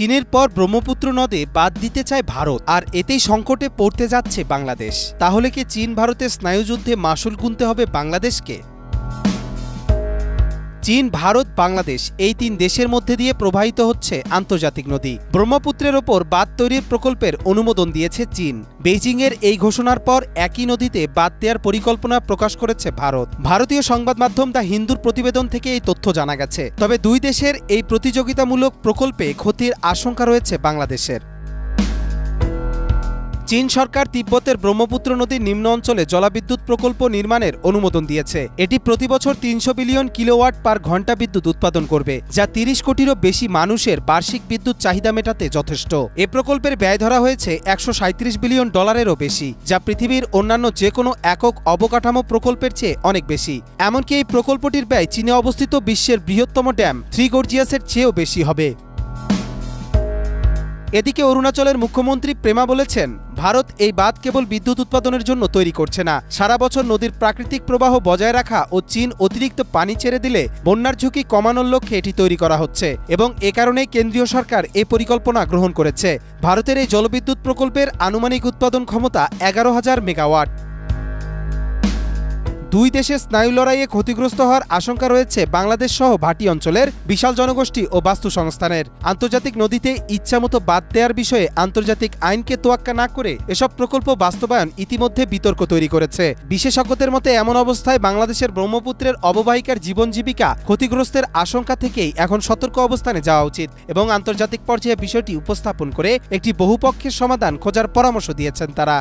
চীনের পর ব্রহ্মপুত্র নদে বাদ দিতে চায় ভারত, আর এতেই সংকটে পড়তে যাচ্ছে বাংলাদেশ। তাহলে কি চীন ভারতের স্নায়ুযুদ্ধে মাশুল গুনতে হবে বাংলাদেশকে? চীন, ভারত, বাংলাদেশ এই তিন দেশের মধ্যে দিয়ে প্রবাহিত হচ্ছে আন্তর্জাতিক নদী। ব্রহ্মপুত্রের ওপর বাঁধ তৈরির প্রকল্পের অনুমোদন দিয়েছে চীন। বেইজিংয়ের এই ঘোষণার পর একই নদীতে বাঁধ দেওয়ার পরিকল্পনা প্রকাশ করেছে ভারত। ভারতীয় সংবাদ মাধ্যম দ্য হিন্দুর প্রতিবেদন থেকে এই তথ্য জানা গেছে। তবে দুই দেশের এই প্রতিযোগিতামূলক প্রকল্পে ক্ষতির আশঙ্কা রয়েছে বাংলাদেশের। চীন সরকার তিব্বতের ব্রহ্মপুত্র নদীর নিম্ন অঞ্চলে জলবিদ্যুৎ প্রকল্প নির্মাণের অনুমোদন দিয়েছে। এটি প্রতি বছর ৩০০ বিলিয়ন কিলোওয়াট পার ঘণ্টা বিদ্যুৎ উৎপাদন করবে, যা ৩০ কোটিরও বেশি মানুষের বার্ষিক বিদ্যুৎ চাহিদা মেটাতে যথেষ্ট। এ প্রকল্পের ব্যয় ধরা হয়েছে $১৩৭ বিলিয়ন ডলারেরও বেশি, যা পৃথিবীর অন্যান্য যে কোনো একক অবকাঠামো প্রকল্পের চেয়ে অনেক বেশি। এমনকি এই প্রকল্পটির ব্যয় চীনে অবস্থিত বিশ্বের বৃহত্তম ড্যাম থ্রি গর্জিয়াসের চেয়েও বেশি হবে। এদিকে অরুণাচলের মুখ্যমন্ত্রী প্রেমা বলেছেন, ভারত এই বাঁধ কেবল বিদ্যুৎ উৎপাদনের জন্য তৈরি করছে না, সারা বছর নদীর প্রাকৃতিক প্রবাহ বজায় রাখা ও চীন অতিরিক্ত পানি ছেড়ে দিলে বন্যার ঝুঁকি কমানোর লক্ষ্যে এটি তৈরি করা হচ্ছে এবং এ কারণেই কেন্দ্রীয় সরকার এই পরিকল্পনা গ্রহণ করেছে। ভারতের এই জলবিদ্যুৎ প্রকল্পের আনুমানিক উৎপাদন ক্ষমতা ১১,০০০ মেগাওয়াট। দুই দেশের স্নায়ু লড়াইয়ে ক্ষতিগ্রস্ত হওয়ার আশঙ্কা রয়েছে বাংলাদেশ সহ ভাটি অঞ্চলের বিশাল জনগোষ্ঠী ও বাস্তু সংস্থানের। আন্তর্জাতিক নদীতে ইচ্ছামতো বাঁধ দেওয়ার বিষয়ে আন্তর্জাতিক আইনকে তোয়াক্কা না করে এসব প্রকল্প বাস্তবায়ন ইতিমধ্যে বিতর্ক তৈরি করেছে। বিশেষজ্ঞদের মতে এমন অবস্থায় বাংলাদেশের ব্রহ্মপুত্রের অববাহিকার জীবন জীবিকা ক্ষতিগ্রস্তের আশঙ্কা থেকেই এখন সতর্ক অবস্থানে যাওয়া উচিত এবং আন্তর্জাতিক পর্যায়ে বিষয়টি উপস্থাপন করে একটি বহুপক্ষের সমাধান খোঁজার পরামর্শ দিয়েছেন তারা।